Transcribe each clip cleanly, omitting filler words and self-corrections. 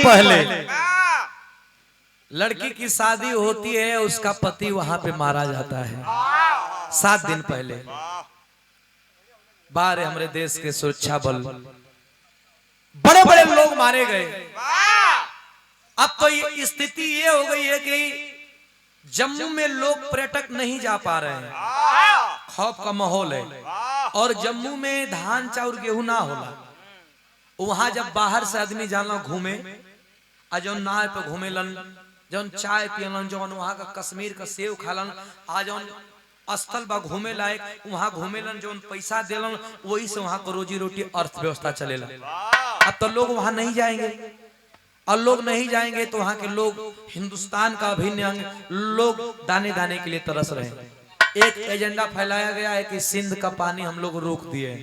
पहले लड़की की शादी होती है, उसका पति वहां पे मारा जाता है। 7 दिन पहले बाहर हमारे देश के सुरक्षा बल, बड़े बड़े लोग मारे गए। अब तो ये स्थिति ये हो गई है कि जम्मू में लोग पर्यटक नहीं जा पा रहे हैं, खौफ का माहौल है। और जम्मू में धान चाउर गेहूं ना होला, वहां जब बाहर से आदमी जाना घूमे, जौन नाव पे घूमे लन, जौन चाय पियलन, जौन वहां का कश्मीर का सेव खालन, जौन स्थल बा घूमे लायक वहां घूमेलन, जौन पैसा देलन, वही से वहां को रोजी रोटी अर्थव्यवस्था चलेला। अब तो लोग वहां नहीं जाएंगे, और लोग नहीं जाएंगे तो वहां के लोग हिंदुस्तान का अभिन्न अंग लोग दाने दाने के लिए तरस रहे हैं। एक एजेंडा फैलाया गया है कि सिंध का पानी हम लोग रोक दिए,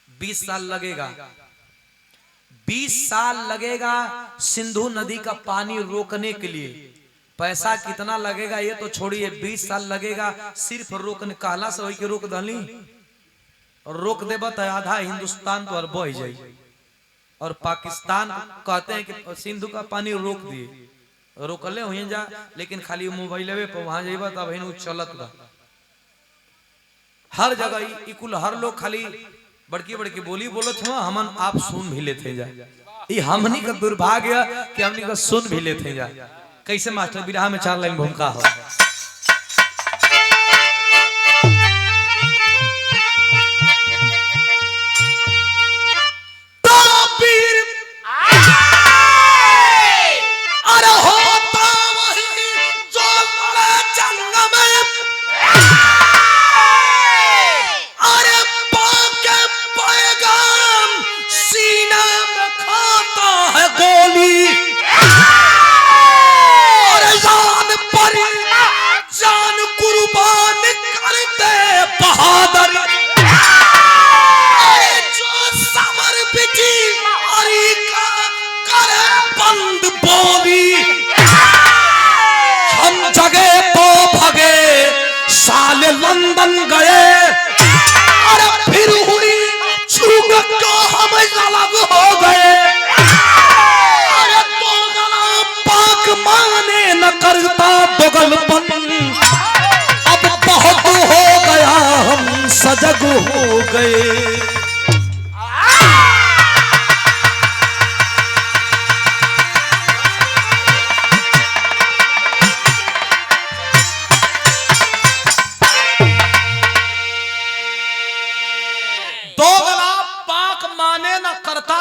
20 साल लगेगा, 20 साल लगेगा सिंधु नदी का पानी रोकने के लिए। पैसा कितना लगेगा ये तो छोड़िए, 20 साल लगेगा सिर्फ रोकने, कहला से के रोक दली, और रोक देबा तो आधा हिंदुस्तान तो बह जाए। और पाकिस्तान कहते हैं कि सिंधु का पानी रोक दिए, रोकले हुए जा, लेकिन खाली मोबाइल पे वहां जाइबा तब ही चलत बा। हर जगह इकुल हर लोग खाली बड़की बड़की बोली बोलत हुआ, हमन आप सुन भी लेते जा। ये हमनी का दुर्भाग्य कि हमनी का सुन भी लेते जा। कैसे मास्टर बिरहा में 4 लाइन भूमिका हो। लंदन गए और फिर हुई चूक को हम अलग हो गए। अरे दोगला पाक माने न करता दोगलपन, अब बहुत हो गया हम सजग हो गए।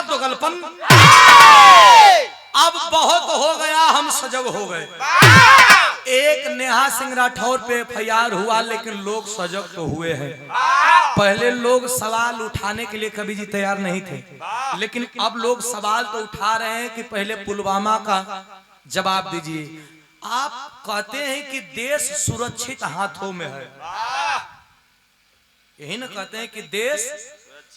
दोगलपन अब बहुत हो गया हम सजग हो गए। एक नेहा सिंह राठौर पे FIR हुआ, लेकिन लोग सजग तो हुए हैं। पहले लोग सवाल उठाने के लिए कभी जी तैयार नहीं थे, लेकिन अब लोग सवाल तो उठा रहे हैं कि पहले पुलवामा का जवाब दीजिए। आप कहते हैं कि देश सुरक्षित हाथों में है, यही ना कहते हैं कि देश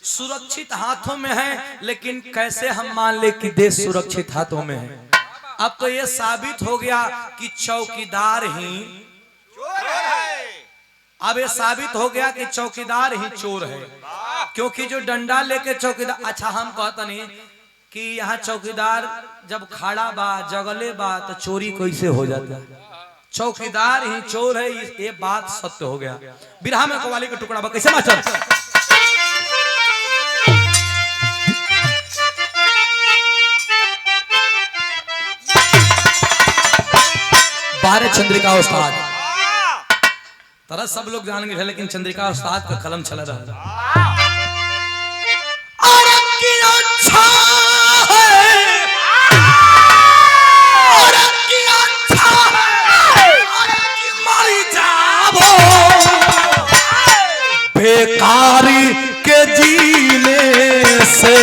सुरक्षित हाथों में है, लेकिन कैसे हम मान ले कि देश सुरक्षित हाथों में है? अब तो ये साबित हो गया कि चौकीदार ही चोर है। अब ये साबित हो गया कि चौकीदार ही चोर है, क्योंकि जो डंडा लेके चौकीदार, अच्छा हम कहते नहीं कि यहाँ चौकीदार जब खड़ा बा जगले बा तो चोरी कैसे हो जाता है? चौकीदार ही चोर है, ये बात सत्य हो गया। बिरहा में कव्वाली का टुकड़ा बा, कैसे मास्टर? बारे चंद्रिका उस्ताद तरह सब लोग जान गए, लेकिन चंद्रिका उस्ताद का कलम चला रहा। बेकारी के जीने से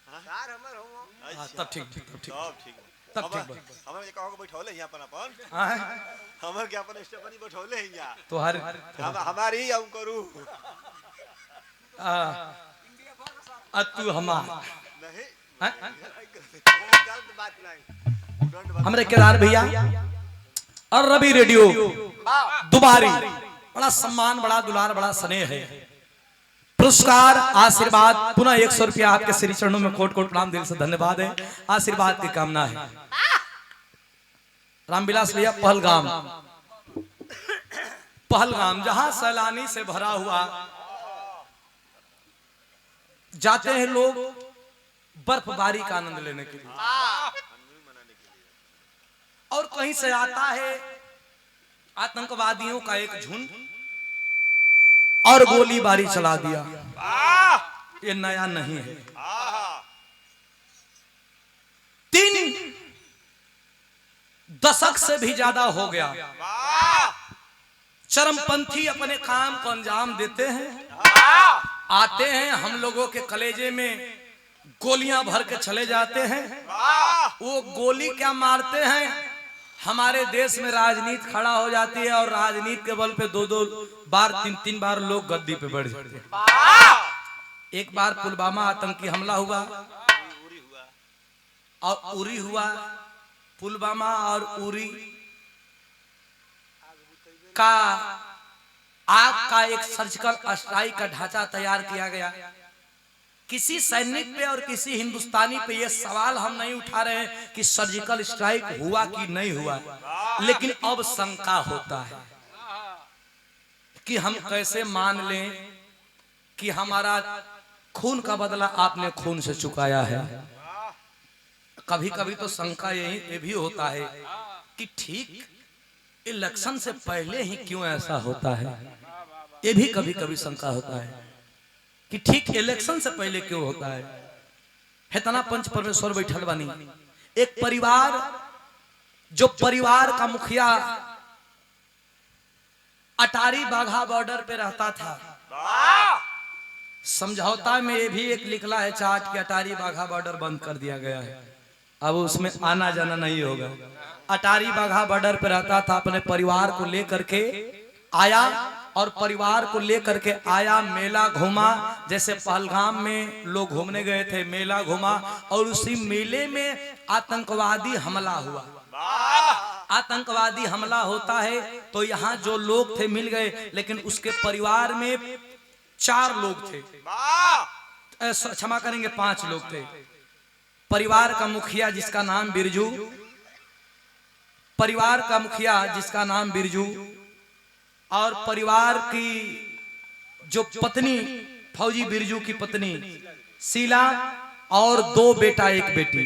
यार हमर हो तब ठीक तब ठीक तब ठीक हमर जे कहो बैठौले यहां अपन हमर के अपन स्टेपनी बैठौले यहां तो हर हमारी हम करू तू हमार नहीं गलत बात नहीं हमरे केदार भैया और रवि रेडियो दुबारी बड़ा सम्मान बड़ा दुलार बड़ा स्नेह है। पुरस्कार आशीर्वाद पुनः 100 रुपया आपके श्री चरणों में कोट कोट प्रणाम दिल से धन्यवाद है। आशीर्वाद की कामना है। रामविलास भैया पहलगाम जहां सैलानी से भरा हुआ जाते हैं लोग बर्फबारी का आनंद लेने के लिए और कहीं से आता है आतंकवादियों का एक झुंड और गोलीबारी चला दिया। ये नया नहीं है। 3 दशक से भी ज्यादा हो गया। चरमपंथी अपने काम को अंजाम देते हैं, आते हैं हम लोगों के कलेजे में गोलियां भर के चले जाते हैं। वो गोली क्या मारते हैं, हमारे देश में राजनीति खड़ा हो जाती है और राजनीति के बल पे 2-2 बार 3-3 बार लोग गद्दी पे बैठ जाते हैं। एक बार पुलवामा आतंकी हमला हुआ और उरी हुआ। पुलवामा और उरी का आग का एक सर्जिकल स्ट्राइक का ढांचा तैयार किया गया। किसी सैनिक पे और किसी हिंदुस्तानी पे ये सवाल हम नहीं उठा रहे हैं कि सर्जिकल स्ट्राइक हुआ कि नहीं हुआ, लेकिन अब शंका होता है कि हम कैसे मान लें कि हमारा खून का बदला आपने खून से चुकाया है। कभी कभी तो शंका ये भी होता है कि ठीक इलेक्शन से पहले ही क्यों ऐसा होता है। ये भी कभी कभी शंका होता है कि ठीक इलेक्शन से पहले क्यों होता है। हेतना पंच परमेश्वर बैठल बानी। एक परिवार जो परिवार का मुखिया अटारी बाघा बॉर्डर पे रहता था, समझौता में ये भी एक लिखला है चार्ट कि अटारी बाघा बॉर्डर बंद कर दिया गया है, अब उसमें आना जाना नहीं होगा। अटारी बाघा बॉर्डर पे रहता था, अपने परिवार को लेकर के आया और परिवार को लेकर के आया, मेला घूमा। जैसे पहलगाम में लोग घूमने गए थे, मेला घूमा और उसी मेले में आतंकवादी हमला हुआ। आतंकवादी हमला होता है तो यहाँ जो लोग थे मिल गए, लेकिन उसके परिवार में 4 लोग थे, क्षमा करेंगे 5 लोग थे। परिवार का मुखिया जिसका नाम बिरजू, परिवार का मुखिया जिसका नाम बिरजू और परिवार की जो पत्नी फौजी बिरजू की पत्नी शीला और 2 बेटा 1 बेटी।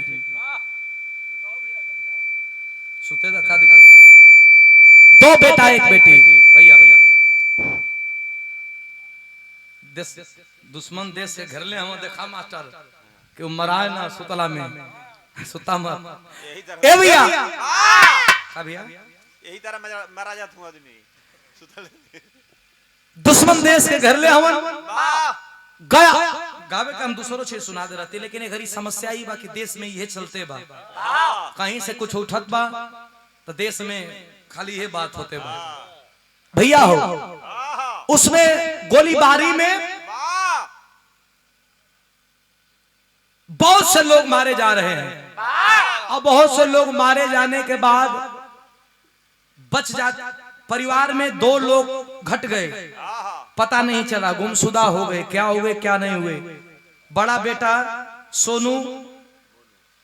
सुते रखा दिक्कत 2 बेटा 1 बेटी। भैया भैया देश दुश्मन देश से घर ले हम देखा मास्टर कि मराए ना सुतला में सुता मत। ए भैया भैया यही तरह मारा जात हुआ आदमी दुश्मन देश के घर ले हमन गया। गावे का हम दूसरों से सुना दे रहते, लेकिन घरी समस्या ही बा कि देश में ये चलते बा, कहीं से कुछ उठत बा तो देश में खाली ये बात होते बा। भैया हो उसमें गोलीबारी में बहुत से लोग मारे जा रहे हैं और बहुत से लोग मारे जाने के बाद बच जाते। परिवार में 2 लोग घट गए, पता नहीं चला, गुमशुदा हो गए, क्या हुए क्या नहीं हुए। बड़ा बेटा सोनू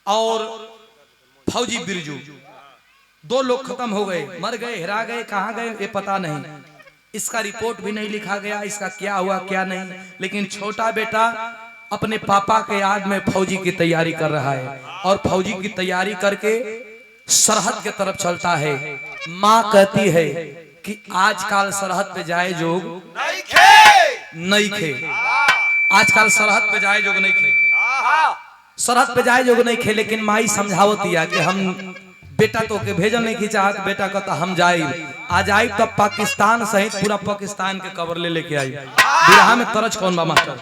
और फौजी बिरजू 2 लोग खत्म हो गए, मर गए, हिरा गए, कहां गए ये पता नहीं। इसका रिपोर्ट भी नहीं लिखा गया, इसका क्या हुआ क्या नहीं। लेकिन छोटा बेटा अपने पापा के याद में फौजी की तैयारी कर रहा है और फौजी की तैयारी करके सरहद के तरफ चलता है। माँ कहती है कि आजकल सरहद पे जाए जोग नहीं खे, आजकल सरहद पे जाए जोग नहीं खे, सरहद पे जाए जोग नहीं खे। लेकिन माई समझावतिया कि हम बेटा तो के भेजल नहीं की चाहत, बेटा कहता हम जाए आज आई तब पाकिस्तान सहित पूरा पाकिस्तान के कवर ले लेके आई। बिरहा में तरज कौन बा मास्टर।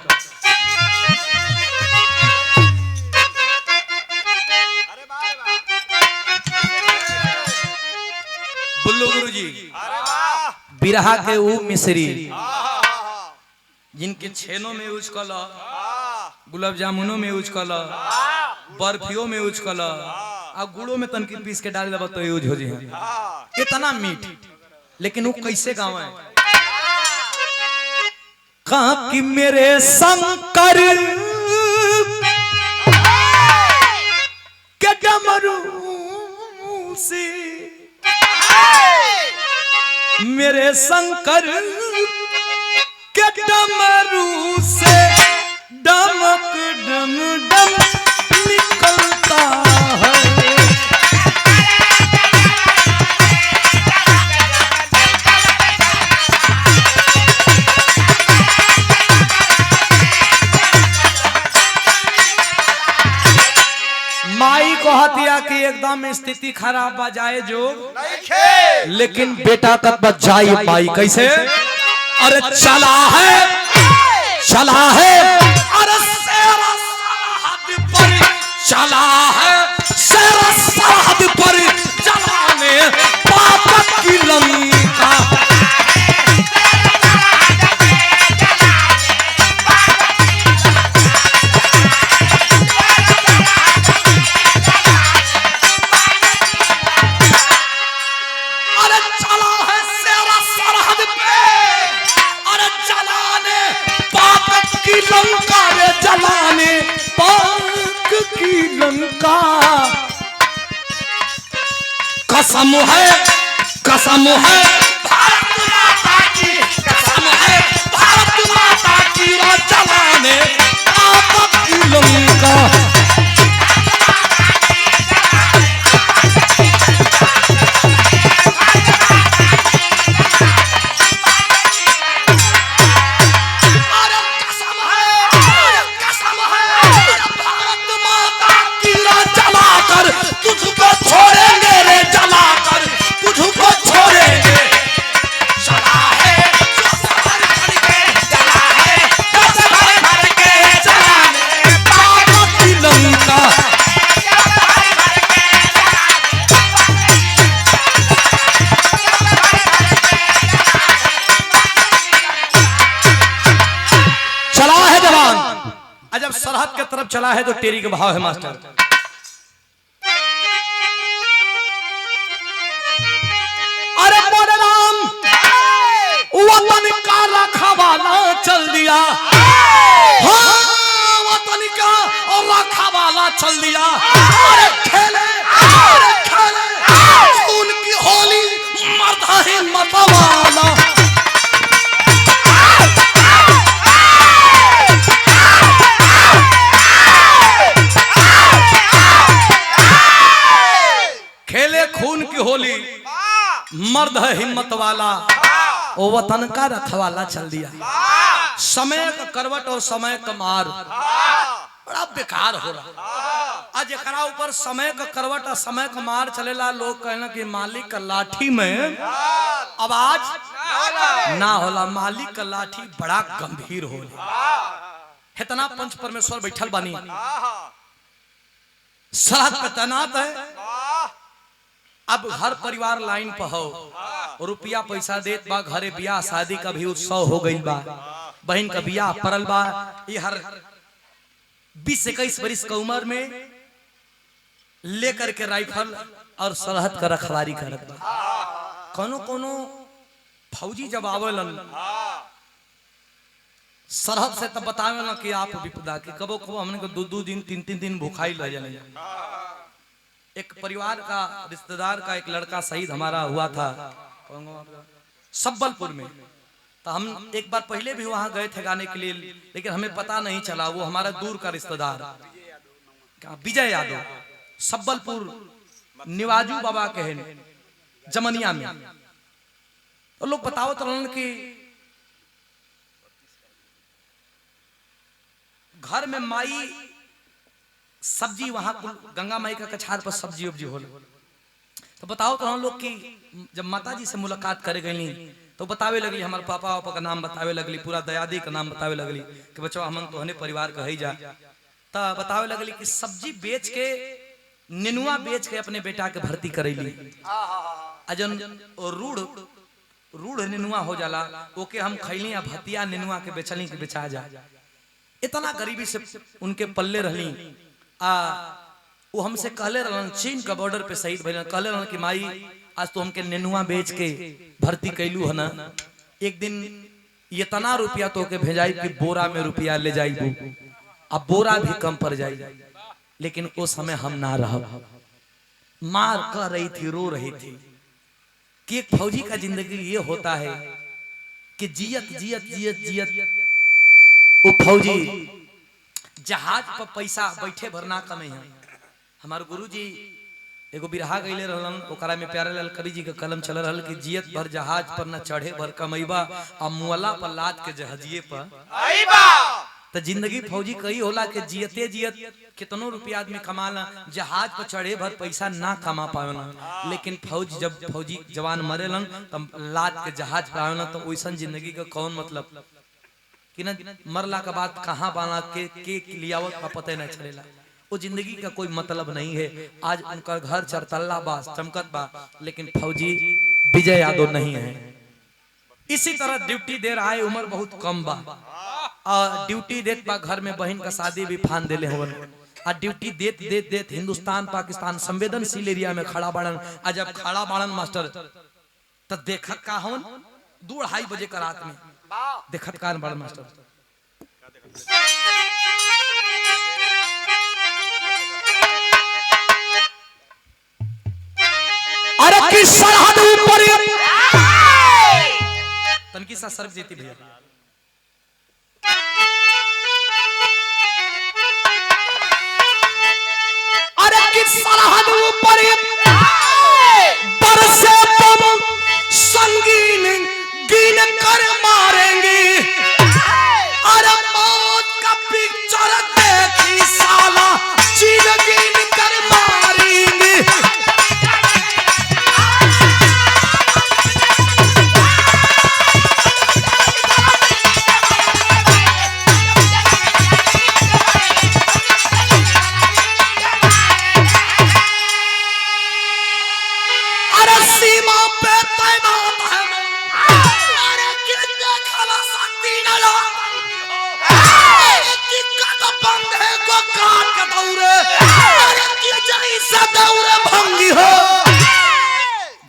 बिरहा के ऊ मिश्री जिनके छेनों में यूज कर गुलाब जामुनों में यूज कर बर्फियों में यूज कर और गुड़ों में तनकी पीस के डाल दबा तो यूज हो जाए इतना मीठ लेकिन वो कैसे गाँव है कहा कि मेरे शंकर के डमरू से मेरे शंकर के डमरू से डमक डम डम निकलता है माई को हत्या की एकदम स्थिति खराब बजाए जो लेकिन बेटा तक बच जाए माई कैसे अरे चला है अरे शेरा सरहद पर चला है शेरा सरहद पर जलाने पाप की लंका जलाने पाक की लंका कसम है भारत माता की कसम है भारत माता की जलाने पाक की लंका तुझको छोड़ेंगे रे जलाकर तुझको छोड़ेंगे चला है जो सफर करके चला है जो सफर करके चलाने पाप की लंका चला है जवान जब सरहद के तरफ चला है तो टेरी के भाव है मास्टर अरे मोरे राम वतन का रखवाला चल दिया हाँ वतन का रखवाला चल दिया अरे खेले उनकी होली मर्दा ही मतवाला खेले खून की होली मर्द है हिम्मत वाला वो वतन का रखवाला चल दिया समय का करवट और समय का मार बड़ा बेकार हो रहा आज एकरा ऊपर समय का करवट और समय का मार चलेला लोग कहना कि मालिक का लाठी में आवाज ना होला मालिक का लाठी बड़ा गंभीर होला इतना पंच परमेश्वर बैठल बानी सरहद पे तैनात है अब हर परिवार लाइन पर हो रुपया पैसा देत बा घरे बियाह शादी का भी उत्सव हो गई बा बहन का बियाह परल बा ये हर 20-21 वर्ष की उम्र में लेकर के राइफल और सरहद का रखवारी करत बा कोनो फौजी जब आवेलन सरहद से तब बतावेला कि आप विपदा की कबो हमने को 2-2 दिन 3-3 दिन भूखाई रह जाने एक परिवार का रिश्तेदार का एक लड़का शहीद हमारा हुआ था सबलपुर में तो हम एक बार पहले भी वहां गए थे गाने के लिए लेकिन हमें पता नहीं चला वो हमारा दूर का रिश्तेदार विजय यादव सबलपुर निवाजू बाबा के जमनिया में तो लोग बताओ तो कि घर में माई सब्जी वहां गंगा माई का कछार पर सब्जी उब्जी हो तो बताओ तो हम लोग की जब माता जी से मुलाकात करे गई तो बतावे लगली हमारे पापा वापा का नाम बतावे लगली पूरा दयादी का नाम बतावे लगली कि बच्चों हम तो हने परिवार का ही जा तब बतावे लगली कि सब्जी बेच के नेनुआ बेच के अपने बेटा के भर्ती करेली अजन रूढ़ रूढ़ नेनुआ हो जाला, ओके हम खैली या भतिया नेनुआ के बेचली के बेचा जा। इतना गरीबी से उनके पल्ले रहली। वो हमसे कहले रहलन, चीन का बॉर्डर पे शहीद भइलन, कहले रहलन कि माई आज तो हमके नेनुआ बेच के भर्ती कैलू है ना, एक दिन इतना रुपया तो के भेजाई कि बोरा में रुपया ले जाई, अब बोरा भी कम पड़ जाई। लेकिन उस समय हम ना रह, मार कर रही थी, रो रही थी कि एक फौजी का जिंदगी ये होता है कि जियत जियत जियत जियत वो फौजी जहाज पर पैसा बैठे भरना कमे है। हमारे गुरुजी एगो बिरहा गईले रहलन, ओकरा में प्यारेलाल कवि जी का कलम चल रहल कि जियत भर जहाज पर न चढ़े भर कमैबा, आ मुअला पर लाद के जहाजिए पर आईबा। तो जिंदगी फौजी कई होला कि जियते जियत कितनो रुपया आदमी कमाला, जहाज पर चढ़े भर पैसा ना कमा पावेला। लेकिन फौज जब फौजी जवान मरेलन तब लाद के जहाज पर आवेला, तो वैसन जिंदगी का कौन मतलब कि ना मरला के बाद कहाँ बाना के लियावत का पता नहीं चलेला। वो जिंदगी का कोई मतलब नहीं है। आज उनका घर चरतल्ला बा, चमकत बा, लेकिन फौजी विजय यादव नहीं है। इसी तरह ड्यूटी दे रहा है, उम्र बहुत कम बा, और ड्यूटी देत बा घर में बहन का शादी भी फान देले होवन, और ड्यूटी देत देत देत हिंदुस्तान पाकिस्तान संवेदनशील एरिया में खड़ा बाड़न। आज जब खड़ा बाड़न मास्टर तब देखत का हवन 2-2:30 बजे का रात में देखत का बाड़न मास्टर, अरे किस सरहद ऊपर तनकी सा सर्व देती भैया, अरे किस सरहद ऊपर बरसे बम संगीन गिन कर मारेंगे, अरे मौत का पिक्चर देखी साला चीन गिन कर मारेंगे।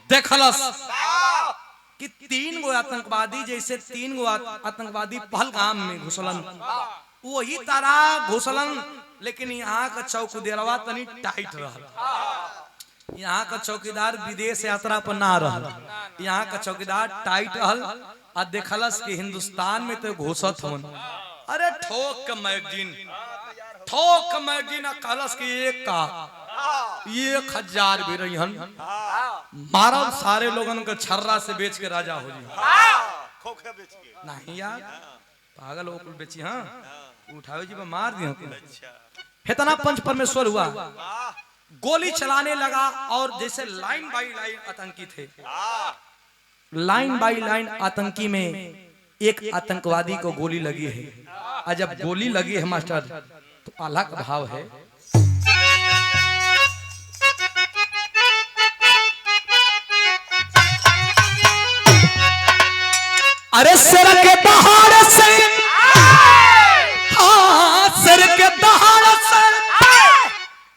देखलस कि 3 गो आतंकवादी, जैसे 3 गो आतंकवादी पहलगाम में घुसलन, वही तरह घुसलन, लेकिन यहाँ का चौकीदारवा तनी टाइट रहल। यहाँ का चौकीदार विदेश यात्रा पर ना रहल, यहाँ का चौकीदार टाइट रहल। और देखलस कि हिंदुस्तान में तो घुसत हवन, अरे ठोक मैगजीन कहलस कि एक का 1000 भी रही हन, मारब सारे लोगन को छर्रा से बेच के राजा हो जी। नहीं यार पागल लोग बेची, हाँ उठावे जी मार दिया। इतना पंच परमेश्वर हुआ, गोली चलाने लगा, और जैसे लाइन बाई लाइन आतंकी थे, लाइन बाई लाइन आतंकी में एक आतंकवादी को गोली लगी है। और जब गोली लगी है मास्टर तो आला का भाव है, अरे सर के दहाड़ से, हाँ सर के दहाड़ से,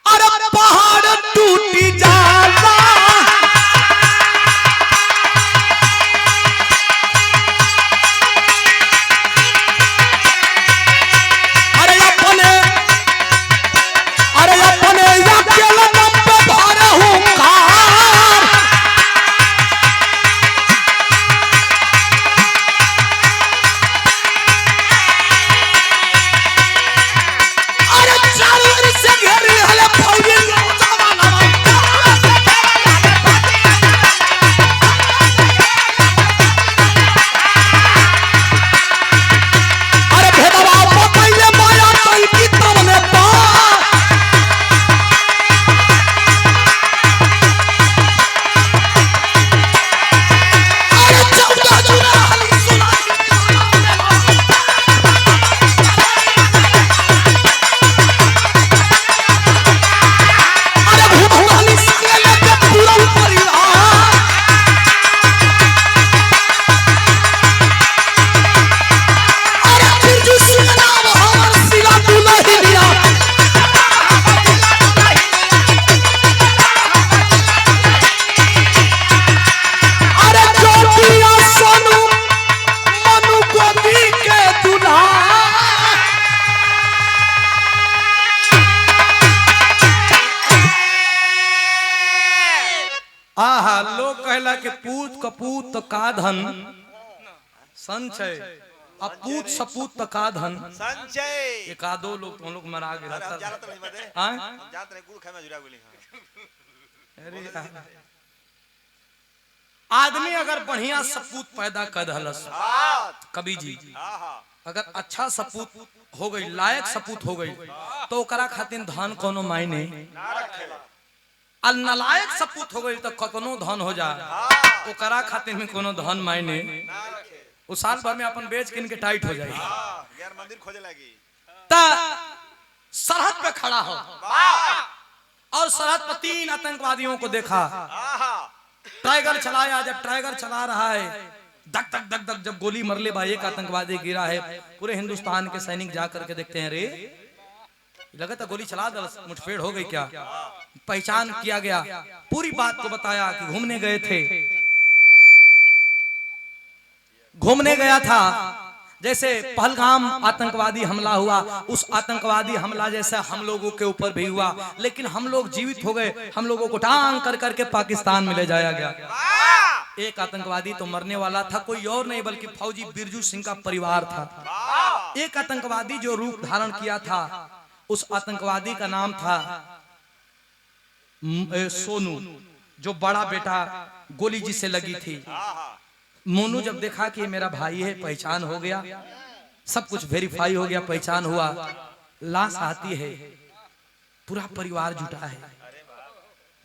अरे पहाड़ टूटी जाला, आहा लोग कहला कि पूत कपूत का धन संचय, अब पूत सपूत का धन संचय। एक आधो लोग तुम लोग मरा गए अरे हम जानत नहीं मते, हैं? हम जानत नहीं गुड़ खाए में जुड़ा बोली। अरे यार, आदमी अगर बढ़िया सपूत पैदा कर दहलस कवि जी, अगर अच्छा सपूत हो गई, लायक सपूत हो गई, तो ओकरा खातिर धन कोनो मायने ना रखे। और नलायक सपूत हो गई तो कतनो धन हो जाए, ओकरा खातिर में कोनो धन मायने ना रखे। उस साल भर में अपन बेच किन के टाइट हो जाएगी। गैर मंदिर खोजे लगी। ता सरहद पे खड़ा हो और सरहद पर 3 आतंकवादियों को देखा, टाइगर चलाया। जब टाइगर चला रहा है, धक धक धक धक जब गोली मरले बा, एक आतंकवादी गिरा है। पूरे हिंदुस्तान के सैनिक जाकर के देखते हैं, रे लगा था गोली चला दल, मुठभेड़ हो गई क्या? पहचान किया गया, पूरी बात को बताया कि घूमने गए थे, घूमने गया था। जैसे पहलगाम आतंकवादी हमला हुआ, उस आतंकवादी हमला जैसे हम लोगों के ऊपर भी हुआ, लेकिन हम लोग जीवित हो गए। हम लोगों को टांग कर करके पाकिस्तान में ले जाया गया। एक आतंकवादी तो मरने वाला था, कोई और नहीं बल्कि फौजी बिरजू सिंह का परिवार था। एक आतंकवादी जो रूप धारण किया था, उस आतंकवादी का नाम था सोनू, जो बड़ा बेटा गोली जिसे लगी थी। मोनू जब देखा कि मेरा भाई है, पहचान हो गया, सब कुछ वेरीफाई हो गया, पहचान हुआ, लाश आती है, पूरा परिवार जुटा है,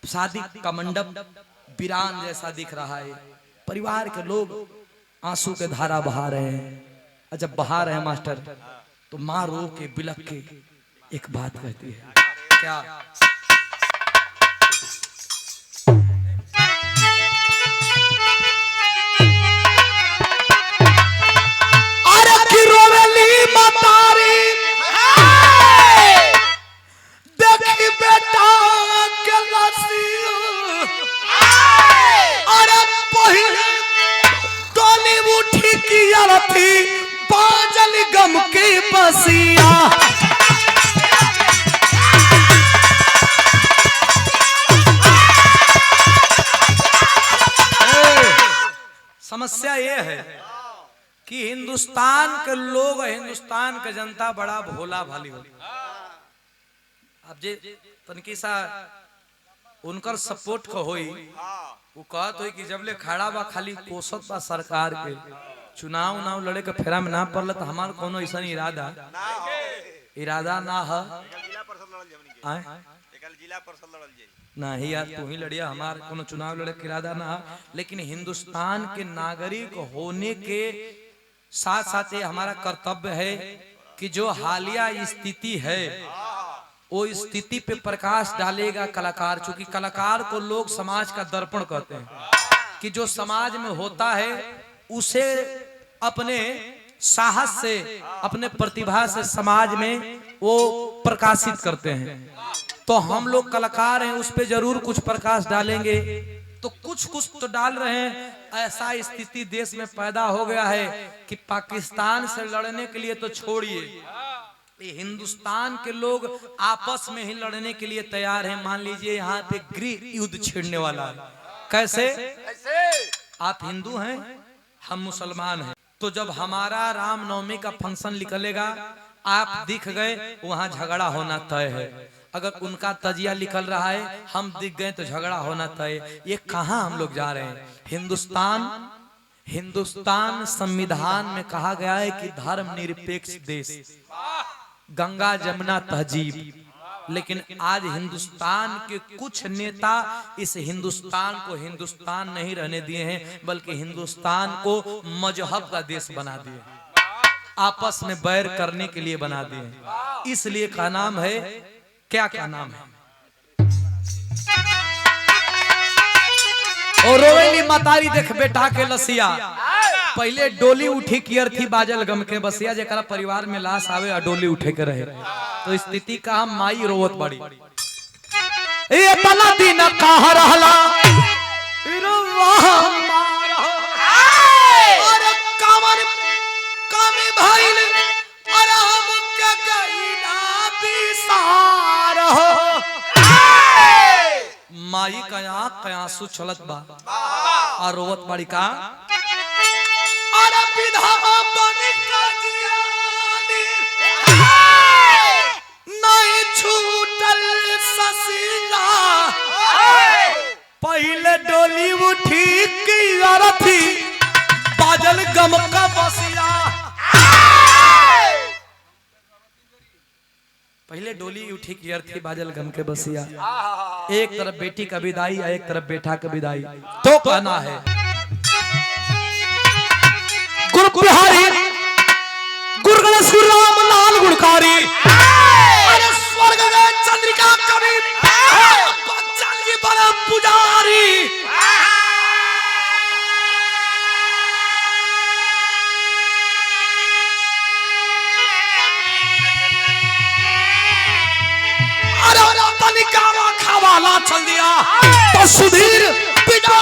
शादी का मंडप वीरान जैसा दिख रहा है, परिवार के लोग आंसू के धारा बहा रहे हैं। जब बहा रहे हैं मास्टर, तो माँ रो के बिलख के एक बात कहती है, क्या? गम के बसिया समस्या ये है कि हिंदुस्तान के लोग, हिंदुस्तान के जनता बड़ा भोला भाली हो। अब जे तनकी सा उनकर सपोर्ट को होई, वो कहत होई कि जबले खड़ा बा खाली कोसत बा सरकार के, चुनाव नाव लड़े के फेरा में ना पड़ल तो हमार कोनो ऐसा इरादा ना है। नहीं यार, तू ही लड़िया, हमार कोनो चुनाव लड़े के इरादा ना है। लेकिन हिंदुस्तान के नागरिक होने के साथ साथ ये हमारा कर्तव्य है कि जो हालिया स्थिति है, वो स्थिति पे प्रकाश डालेगा कलाकार। चूंकि कलाकार को लोग समाज का दर्पण कहते हैं, कि जो समाज में होता है उसे अपने साहस से, अपने प्रतिभा से समाज में वो प्रकाशित करते हैं। तो हम लोग कलाकार हैं, उस पे जरूर कुछ प्रकाश डालेंगे। तो कुछ तो डाल रहे हैं। ऐसा स्थिति देश में पैदा हो गया है कि पाकिस्तान से लड़ने के लिए तो छोड़िए, हिंदुस्तान के लोग आपस में ही लड़ने के लिए तैयार हैं। मान लीजिए यहाँ पे गृह युद्ध छिड़ने वाला है। कैसे? आप हिंदू हैं, हम मुसलमान हैं, तो जब हमारा रामनवमी का फंक्शन निकलेगा, आप दिख गए, वहां झगड़ा होना तय है। अगर उनका तजिया निकल रहा है, हम दिख गए, तो झगड़ा होना तय। ये कहां हम लोग जा रहे हैं? हिंदुस्तान संविधान में कहा गया है कि धर्म निरपेक्ष देश, गंगा जमुना तहजीब। लेकिन आज हिंदुस्तान के कुछ नेता इस हिंदुस्तान को हिंदुस्तान नहीं रहने दिए हैं, बल्कि हिंदुस्तान को मजहब का देश बना दिए, आपस में बैर करने के लिए बना दिए। इसलिए का नाम है, क्या नाम है? और रोवेली मतारी देख बेटा के लसिया। पहले डोली उठी कियर थी बाजल गम के बसिया, जेकरा परिवार में लाश आवे और डोली उठे के रहे। तो स्थिति का हम माई रोवत बड़ी। ये तना दिन कहा रहला और कामर कामी भाईल और हम के गईना बिसार हो। माई का आंख का आंसू छलत बा और रोवत बाड़ी का अरे विधवा बनी का जियानी नहीं छूटल ससीला पहले डोली उठी की अरथी बाजल गम का बसिया पहले डोली उठी की अर्थी बाजल गम के बसिया एक तरफ बेटी का विदाई एक तरफ बेटा का विदाई तो कहना है गुरु बिहारी गुरु गणेश राम लाल गुणकारी अरे स्वर्ग में चंद्रिका कवि बच्चन की बड़ा पुजारी खावाला चल दिया तो सुधीर पिता